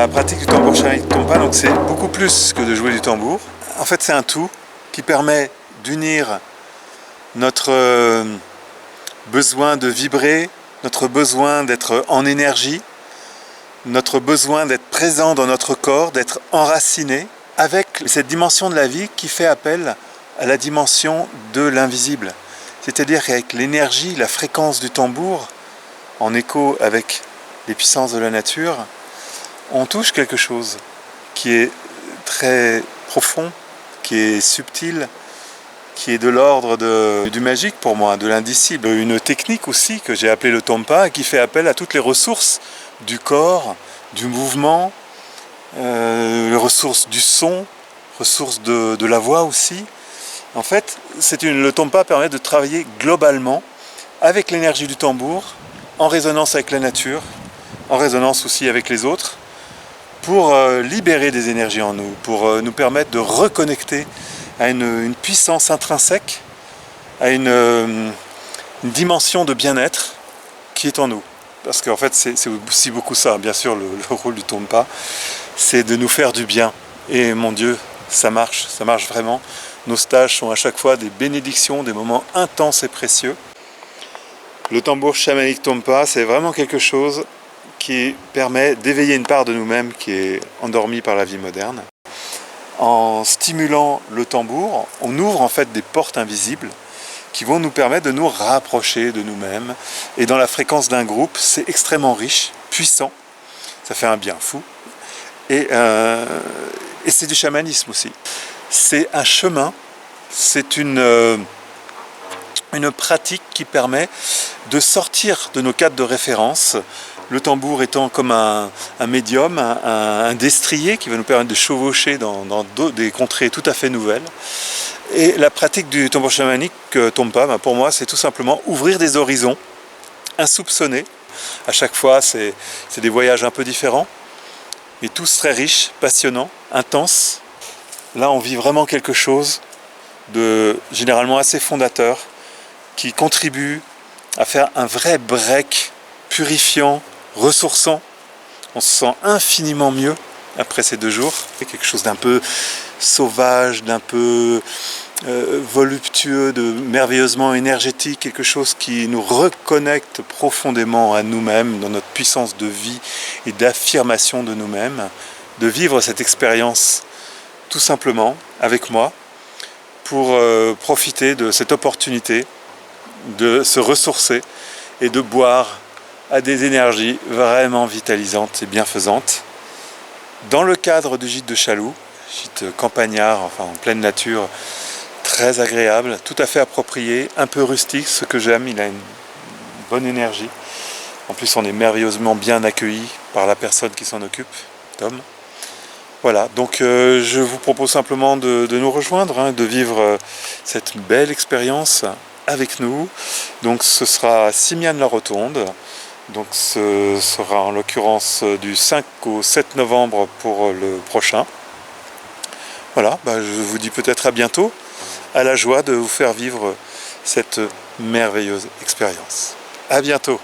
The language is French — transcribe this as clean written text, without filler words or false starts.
La pratique du tambour chamanique Tompa, donc c'est beaucoup plus que de jouer du tambour. En fait, c'est un tout qui permet d'unir notre besoin de vibrer, notre besoin d'être en énergie, notre besoin d'être présent dans notre corps, d'être enraciné, avec cette dimension de la vie qui fait appel à la dimension de l'invisible. C'est-à-dire qu'avec l'énergie, la fréquence du tambour, en écho avec les puissances de la nature, on touche quelque chose qui est très profond, qui est subtil, qui est de l'ordre du magique pour moi, de l'indicible. Une technique aussi que j'ai appelée le Tompa et qui fait appel à toutes les ressources du corps, du mouvement, les ressources du son, ressources de la voix aussi. En fait, le Tompa permet de travailler globalement avec l'énergie du tambour, en résonance avec la nature, en résonance aussi avec les autres, pour libérer des énergies en nous, pour nous permettre de reconnecter à une puissance intrinsèque, à une dimension de bien-être qui est en nous. Parce qu'en fait, c'est aussi beaucoup ça, bien sûr, le rôle du Tompa, c'est de nous faire du bien. Et mon Dieu, ça marche vraiment. Nos stages sont à chaque fois des bénédictions, des moments intenses et précieux. Le tambour chamanique Tompa, c'est vraiment quelque chose qui permet d'éveiller une part de nous-mêmes qui est endormie par la vie moderne. En stimulant le tambour, on ouvre en fait des portes invisibles qui vont nous permettre de nous rapprocher de nous-mêmes. Et dans la fréquence d'un groupe, c'est extrêmement riche, puissant, ça fait un bien fou. Et c'est du chamanisme aussi. C'est un chemin, c'est une pratique qui permet de sortir de nos cadres de référence, le tambour étant comme un médium, un destrier qui va nous permettre de chevaucher dans des contrées tout à fait nouvelles. Et la pratique du tambour chamanique Tompa, pour moi, c'est tout simplement ouvrir des horizons insoupçonnés. À chaque fois, c'est des voyages un peu différents, mais tous très riches, passionnants, intenses. Là, on vit vraiment quelque chose de généralement assez fondateur, qui contribue à faire un vrai break purifiant, ressourçant. On se sent infiniment mieux après ces 2 jours. C'est quelque chose d'un peu sauvage, d'un peu voluptueux, de merveilleusement énergétique, quelque chose qui nous reconnecte profondément à nous-mêmes, dans notre puissance de vie et d'affirmation de nous-mêmes, de vivre cette expérience tout simplement avec moi pour profiter de cette opportunité de se ressourcer et de boire à des énergies vraiment vitalisantes et bienfaisantes. Dans le cadre du gîte de Chaloux, gîte campagnard, enfin en pleine nature, très agréable, tout à fait approprié, un peu rustique, ce que j'aime, il a une bonne énergie. En plus, on est merveilleusement bien accueillis par la personne qui s'en occupe, Tom. Voilà, donc je vous propose simplement de nous rejoindre, de vivre cette belle expérience avec nous. Donc ce sera à Simiane-la-Rotonde. Donc ce sera en l'occurrence du 5 au 7 novembre pour le prochain. Voilà, je vous dis peut-être à bientôt, à la joie de vous faire vivre cette merveilleuse expérience. À bientôt.